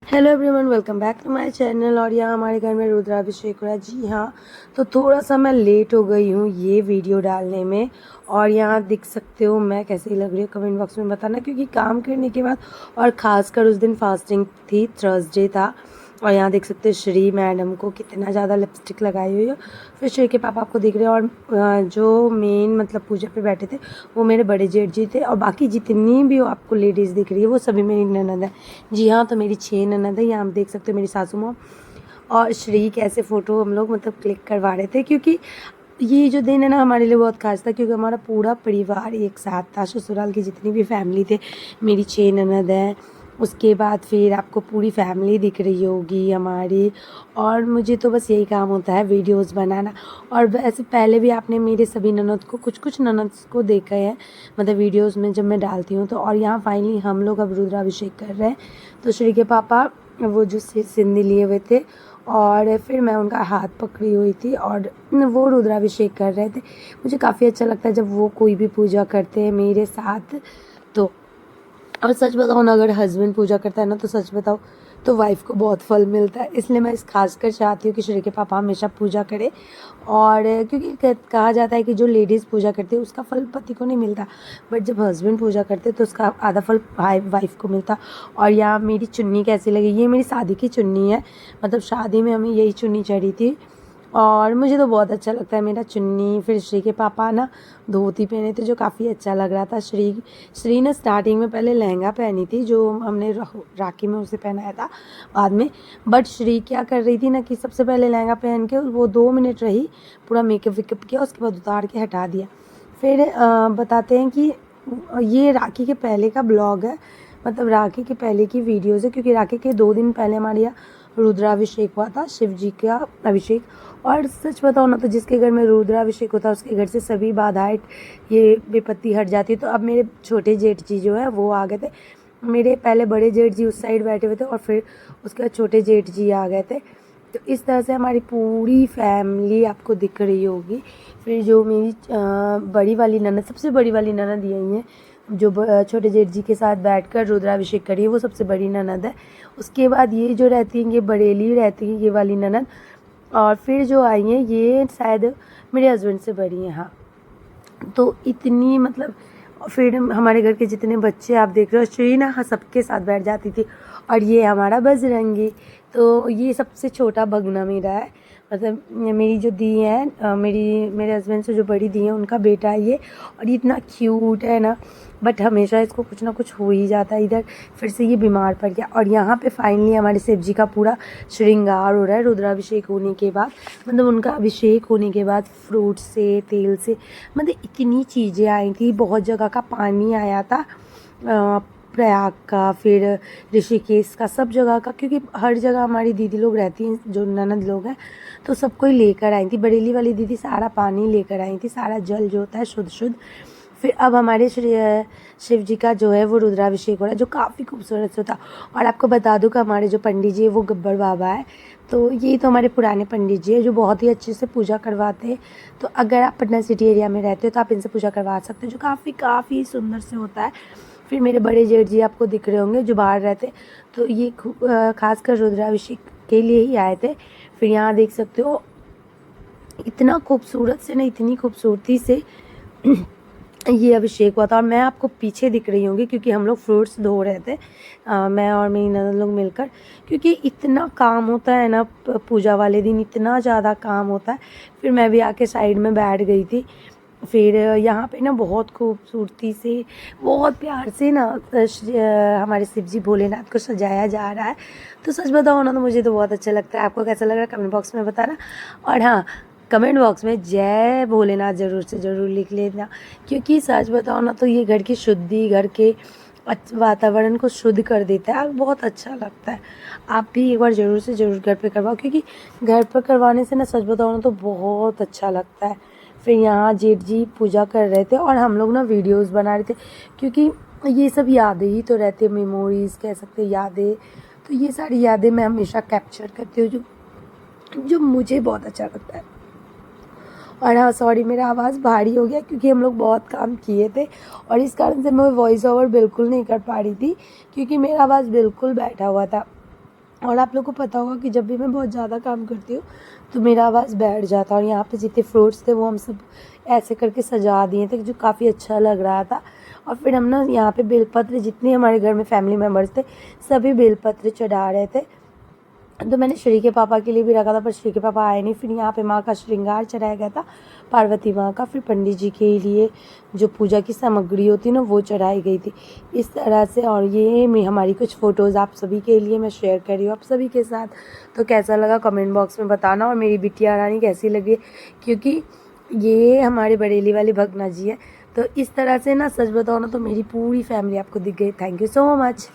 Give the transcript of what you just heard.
Hello everyone, welcome back to my channel. और यहाँ हमारे घर में रुद्राभिषेक हो रहा है। जी हाँ, तो थोड़ा सा मैं लेट हो गई हूँ ये वीडियो डालने में। और यहाँ दिख सकते हो मैं कैसी लग रही हूँ, कमेंट बॉक्स में बताना, क्योंकि काम करने के बाद और ख़ासकर उस दिन फास्टिंग थी, थर्सडे था। और यहाँ देख सकते हो श्री मैडम को कितना ज़्यादा लिपस्टिक लगाई हुई है। फिर श्री के पापा आपको दिख रहे हैं। और जो मेन मतलब पूजा पे बैठे थे वो मेरे बड़े जेठ जी थे। और बाकी जितनी भी आपको लेडीज़ दिख रही है वो सभी मेरी ननद है। जी हाँ, तो मेरी 6 ननद है। यहाँ आप देख सकते हो मेरी सासू माँ और श्री कैसे फ़ोटो हम लोग मतलब क्लिक करवा रहे थे, क्योंकि ये जो दिन है ना हमारे लिए बहुत खास था, क्योंकि हमारा पूरा परिवार एक साथ था। ससुराल की जितनी भी फैमिली थे, मेरी 6 ननद हैं। उसके बाद फिर आपको पूरी फैमिली दिख रही होगी हमारी। और मुझे तो बस यही काम होता है, वीडियोस बनाना। और वैसे पहले भी आपने मेरे सभी ननद को कुछ ननद को देखा है मतलब वीडियोस में जब मैं डालती हूँ तो। और यहाँ फाइनली हम लोग अब रुद्राभिषेक कर रहे हैं। तो श्री के पापा वो जो सिंधी लिए हुए थे और फिर मैं उनका हाथ पकड़ी हुई थी और वो रुद्राभिषेक कर रहे थे। मुझे काफ़ी अच्छा लगता है जब वो कोई भी पूजा करते हैं मेरे साथ। तो और सच बताओ ना, अगर हस्बैंड पूजा करता है ना तो सच बताओ तो वाइफ को बहुत फल मिलता है। इसलिए मैं इस खासकर चाहती हूँ कि श्री के पापा हमेशा पूजा करें। और क्योंकि कहा जाता है कि जो लेडीज़ पूजा करती है उसका फल पति को नहीं मिलता, बट जब हस्बैंड पूजा करते तो उसका आधा फल वाइफ को मिलता। और यहाँ मेरी चुन्नी कैसी लगी, ये मेरी शादी की चुन्नी है। मतलब शादी में हमें यही चुन्नी चढ़ी थी और मुझे तो बहुत अच्छा लगता है मेरा चुन्नी। फिर श्री के पापा ना धोती पहने थे जो काफ़ी अच्छा लग रहा था। श्री ने स्टार्टिंग में पहले लहंगा पहनी थी जो हमने राखी में उसे पहनाया था बाद में। बट श्री क्या कर रही थी ना कि सबसे पहले लहंगा पहन के वो 2 मिनट रही, पूरा मेकअप वेकअप किया, उसके बाद उतार के हटा दिया। फिर बताते हैं कि ये राखी के पहले का ब्लॉग है, मतलब राखी के पहले की वीडियोज़ है, क्योंकि राखी के 2 दिन पहले हमारे यहाँ रुद्राभिषेक हुआ था, शिव जी का अभिषेक। और सच बताओ ना तो जिसके घर में रुद्राभिषेक होता है उसके घर से सभी बाधाएं, ये विपत्ति हट जाती है। तो अब मेरे छोटे जेठ जी जो है वो आ गए थे। मेरे पहले बड़े जेठ जी उस साइड बैठे हुए थे और फिर उसके बाद छोटे जेठ जी आ गए थे। तो इस तरह से हमारी पूरी फैमिली आपको दिख रही होगी। फिर जो मेरी बड़ी वाली ननद, सबसे बड़ी वाली ननद यही है जो छोटे जेठ जी के साथ बैठकर रुद्राभिषेक करी है, वो सबसे बड़ी ननद है। उसके बाद ये जो रहती हैं ये बरेली रहती है, ये वाली ननद। और फिर जो आई हैं ये शायद मेरे हस्बैंड से बड़ी हैं। हाँ, तो इतनी मतलब फिर हमारे घर के जितने बच्चे आप देख रहे हो, श्री ना हाँ सबके साथ बैठ जाती थी। और ये हमारा बजरंगी, तो ये सबसे छोटा भगना मेरा है। मतलब मेरी जो दी है मेरे हस्बैंड से जो बड़ी दी है उनका बेटा है ये। और ये इतना क्यूट है ना, बट हमेशा इसको कुछ ना कुछ हो ही जाता है। इधर फिर से ये बीमार पड़ गया। और यहाँ पे फाइनली हमारे शिव जी का पूरा श्रृंगार हो रहा है रुद्राभिषेक होने के बाद। मतलब उनका अभिषेक होने के बाद फ्रूट से, तेल से, मतलब इतनी चीज़ें आई थी, बहुत जगह का पानी आया था, प्रयाग का, फिर ऋषिकेश का, सब जगह का, क्योंकि हर जगह हमारी दीदी लोग रहती हैं जो ननद लोग हैं, तो सबको ही लेकर आई थी। बरेली वाली दीदी सारा पानी लेकर आई थी, सारा जल जो होता है शुद्ध शुद्ध। फिर अब हमारे शिव जी का जो है वो रुद्राभिषेक हो रहा है, जो काफ़ी खूबसूरत से होता। और आपको बता दूं कि हमारे जो पंडित जी है वो गब्बर बाबा है। तो ये तो हमारे पुराने पंडित जी है जो बहुत ही अच्छे से पूजा करवाते हैं। तो अगर आप पटना सिटी एरिया में रहते हो तो आप इनसे पूजा करवा सकते हो, जो काफ़ी सुंदर से होता है। फिर मेरे बड़े जेठ जी आपको दिख रहे होंगे जो बाहर रहते, तो ये खासकर रुद्राभिषेक के लिए ही आए थे। फिर यहाँ देख सकते हो इतना खूबसूरत से ना, इतनी खूबसूरती से ये अभिषेक हुआ था। और मैं आपको पीछे दिख रही होंगी क्योंकि हम लोग फ्रूट्स धो रहे थे, मैं और मेरी ननद लोग मिलकर, क्योंकि इतना काम होता है ना पूजा वाले दिन, इतना ज़्यादा काम होता है। फिर मैं भी आके साइड में बैठ गई थी। फिर यहाँ पे ना बहुत खूबसूरती से, बहुत प्यार से ना हमारे शिव जी भोलेनाथ को सजाया जा रहा है। तो सच बताओ ना तो मुझे तो बहुत अच्छा लगता है। आपको कैसा लग रहा है कमेंट बॉक्स में बताना। और हाँ, कमेंट बॉक्स में जय भोलेनाथ ज़रूर से ज़रूर लिख लेना, क्योंकि सच बताओ ना तो ये घर की शुद्धि, घर के वातावरण को शुद्ध कर देता है और बहुत अच्छा लगता है। आप भी एक बार ज़रूर से ज़रूर घर पे करवाओ, क्योंकि घर पर करवाने से ना सच बताओ ना तो बहुत अच्छा लगता है। फिर यहाँ जेठ जी पूजा कर रहे थे और हम लोग ना वीडियोस बना रहे थे, क्योंकि ये सब यादें ही तो रहती है, मेमोरीज़ कह सकते हैं, यादें। तो ये सारी यादें मैं हमेशा कैप्चर करती हूँ, जो मुझे बहुत अच्छा लगता है। और हाँ सॉरी, मेरा आवाज़ भारी हो गया क्योंकि हम लोग बहुत काम किए थे और इस कारण से मैं वॉइस ओवर बिल्कुल नहीं कर पा रही थी, क्योंकि मेरा आवाज़ बिल्कुल बैठा हुआ था। और आप लोग को पता होगा कि जब भी मैं बहुत ज़्यादा काम करती हूँ तो मेरा आवाज़ बैठ जाता है। और यहाँ पे जितने फ्रूट्स थे वो हम सब ऐसे करके सजा दिए थे जो काफ़ी अच्छा लग रहा था। और फिर हम ना यहाँ पे बेलपत्र, जितने हमारे घर में फैमिली मेम्बर्स थे सभी बेलपत्र चढ़ा रहे थे। तो मैंने श्री के पापा के लिए भी रखा था पर श्री के पापा आए नहीं। फिर यहाँ पे माँ का श्रृंगार चढ़ाया गया था, पार्वती माँ का। फिर पंडित जी के लिए जो पूजा की सामग्री होती ना वो चढ़ाई गई थी इस तरह से। और ये मैं हमारी कुछ फ़ोटोज़ आप सभी के लिए मैं शेयर कर रही हूँ आप सभी के साथ। तो कैसा लगा कमेंट बॉक्स में बताना। और मेरी बिटिया रानी कैसी लगी, क्योंकि ये हमारे बरेली वाली भगना जी है। तो इस तरह से ना सच बताओ ना तो मेरी पूरी फैमिली आपको दिख गई। Thank you so much.